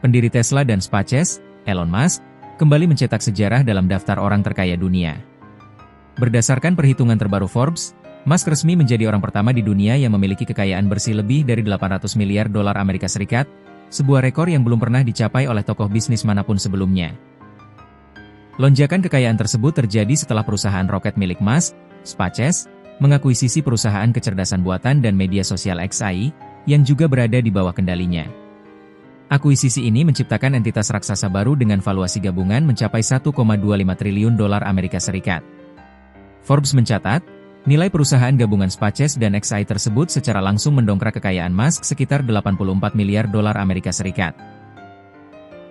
pendiri Tesla dan SpaceX, Elon Musk, kembali mencetak sejarah dalam daftar orang terkaya dunia. Berdasarkan perhitungan terbaru Forbes, Musk resmi menjadi orang pertama di dunia yang memiliki kekayaan bersih lebih dari 800 miliar dolar Amerika Serikat, sebuah rekor yang belum pernah dicapai oleh tokoh bisnis manapun sebelumnya. Lonjakan kekayaan tersebut terjadi setelah perusahaan roket milik Musk, SpaceX, mengakuisisi perusahaan kecerdasan buatan dan media sosial xAI, yang juga berada di bawah kendalinya. Akuisisi ini menciptakan entitas raksasa baru dengan valuasi gabungan mencapai 1,25 triliun dolar Amerika Serikat. Forbes mencatat, nilai perusahaan gabungan SpaceX dan xAI tersebut secara langsung mendongkrak kekayaan Musk sekitar 84 miliar dolar Amerika Serikat.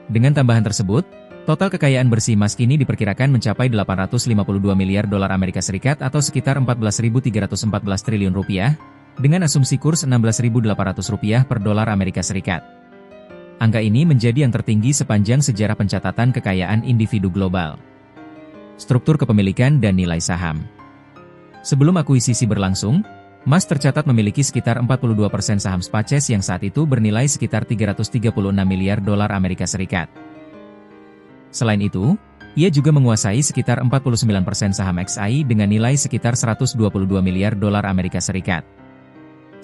Dengan tambahan tersebut, total kekayaan bersih Musk kini diperkirakan mencapai 852 miliar dolar Amerika Serikat atau sekitar 14.314 triliun rupiah, dengan asumsi kurs 16.800 rupiah per dolar Amerika Serikat. Angka ini menjadi yang tertinggi sepanjang sejarah pencatatan kekayaan individu global. Struktur kepemilikan dan nilai saham. Sebelum akuisisi berlangsung, Musk tercatat memiliki sekitar 42% saham SpaceX yang saat itu bernilai sekitar 336 miliar dolar Amerika Serikat. Selain itu, ia juga menguasai sekitar 49% saham xAI dengan nilai sekitar 122 miliar dolar Amerika Serikat.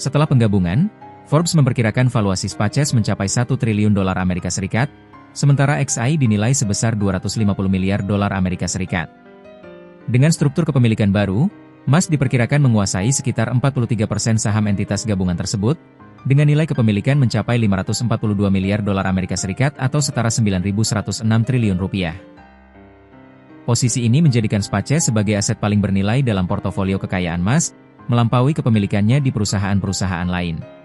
Setelah penggabungan, Forbes memperkirakan valuasi SpaceX mencapai 1 triliun dolar Amerika Serikat, sementara xAI dinilai sebesar 250 miliar dolar Amerika Serikat. Dengan struktur kepemilikan baru, Musk diperkirakan menguasai sekitar 43% saham entitas gabungan tersebut, dengan nilai kepemilikan mencapai 542 miliar dolar Amerika Serikat atau setara 9.106 triliun rupiah. Posisi ini menjadikan SpaceX sebagai aset paling bernilai dalam portofolio kekayaan Musk, melampaui kepemilikannya di perusahaan-perusahaan lain.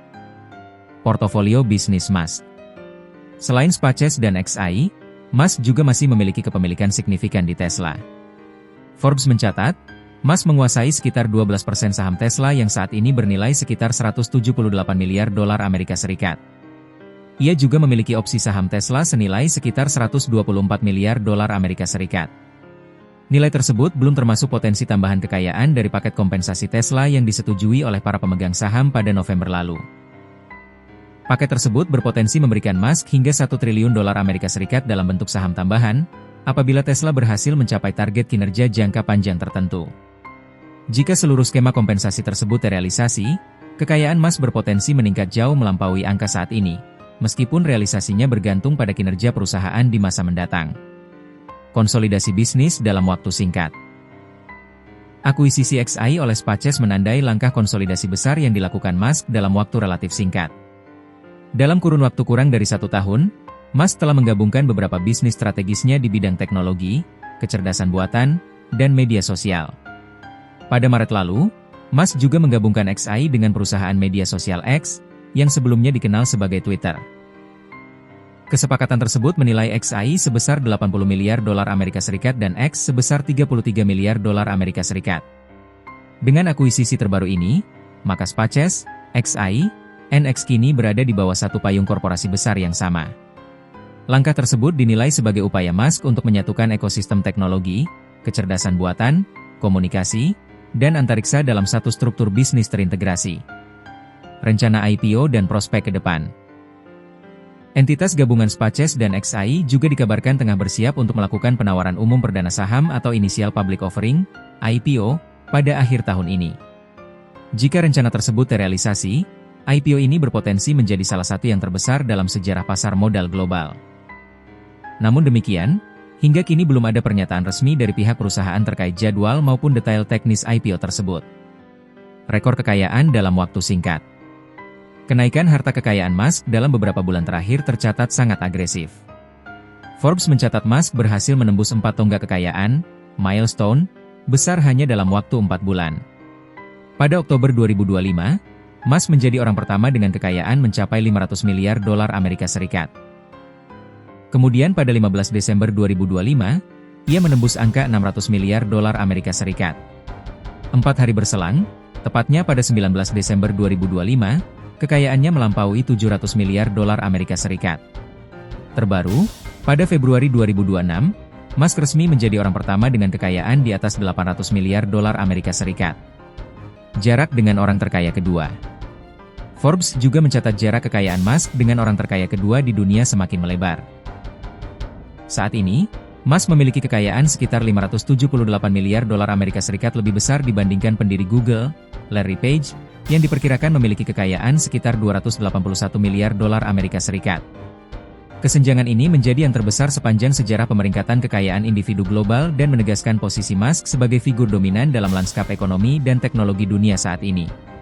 Portofolio bisnis Musk. Selain SpaceX dan xAI, Musk juga masih memiliki kepemilikan signifikan di Tesla. Forbes mencatat, Musk menguasai sekitar 12% saham Tesla yang saat ini bernilai sekitar 178 miliar dolar Amerika Serikat. Ia juga memiliki opsi saham Tesla senilai sekitar 124 miliar dolar Amerika Serikat. Nilai tersebut belum termasuk potensi tambahan kekayaan dari paket kompensasi Tesla yang disetujui oleh para pemegang saham pada November lalu. Paket tersebut berpotensi memberikan Musk hingga 1 triliun dolar Amerika Serikat dalam bentuk saham tambahan, apabila Tesla berhasil mencapai target kinerja jangka panjang tertentu. Jika seluruh skema kompensasi tersebut terrealisasi, kekayaan Musk berpotensi meningkat jauh melampaui angka saat ini, meskipun realisasinya bergantung pada kinerja perusahaan di masa mendatang. Konsolidasi bisnis dalam waktu singkat. Akuisisi xAI oleh SpaceX menandai langkah konsolidasi besar yang dilakukan Musk dalam waktu relatif singkat. Dalam kurun waktu kurang dari 1 tahun, Musk telah menggabungkan beberapa bisnis strategisnya di bidang teknologi, kecerdasan buatan, dan media sosial. Pada Maret lalu, Musk juga menggabungkan xAI dengan perusahaan media sosial X, yang sebelumnya dikenal sebagai Twitter. Kesepakatan tersebut menilai xAI sebesar 80 miliar dolar Amerika Serikat dan X sebesar 33 miliar dolar Amerika Serikat. Dengan akuisisi terbaru ini, maka SpaceX, xAI, dan X kini berada di bawah satu payung korporasi besar yang sama. Langkah tersebut dinilai sebagai upaya Musk untuk menyatukan ekosistem teknologi, kecerdasan buatan, komunikasi, dan antariksa dalam satu struktur bisnis terintegrasi. Rencana IPO dan prospek ke depan. Entitas gabungan SpaceX dan xAI juga dikabarkan tengah bersiap untuk melakukan penawaran umum perdana saham atau Initial Public Offering, IPO, pada akhir tahun ini. Jika rencana tersebut terrealisasi, IPO ini berpotensi menjadi salah satu yang terbesar dalam sejarah pasar modal global. Namun demikian, hingga kini belum ada pernyataan resmi dari pihak perusahaan terkait jadwal maupun detail teknis IPO tersebut. Rekor kekayaan dalam waktu singkat. Kenaikan harta kekayaan Musk dalam beberapa bulan terakhir tercatat sangat agresif. Forbes mencatat Musk berhasil menembus 4 tonggak kekayaan, milestone, besar hanya dalam waktu 4 bulan. Pada Oktober 2025, Musk menjadi orang pertama dengan kekayaan mencapai 500 miliar dolar Amerika Serikat. Kemudian pada 15 Desember 2025, ia menembus angka 600 miliar dolar Amerika Serikat. 4 hari berselang, tepatnya pada 19 Desember 2025, kekayaannya melampaui 700 miliar dolar Amerika Serikat. Terbaru, pada Februari 2026, Musk resmi menjadi orang pertama dengan kekayaan di atas 800 miliar dolar Amerika Serikat. Jarak dengan orang terkaya kedua. Forbes juga mencatat jarak kekayaan Musk dengan orang terkaya kedua di dunia semakin melebar. Saat ini, Musk memiliki kekayaan sekitar 578 miliar dolar Amerika Serikat, lebih besar dibandingkan pendiri Google, Larry Page, yang diperkirakan memiliki kekayaan sekitar 281 miliar dolar Amerika Serikat. Kesenjangan ini menjadi yang terbesar sepanjang sejarah pemeringkatan kekayaan individu global dan menegaskan posisi Musk sebagai figur dominan dalam lanskap ekonomi dan teknologi dunia saat ini.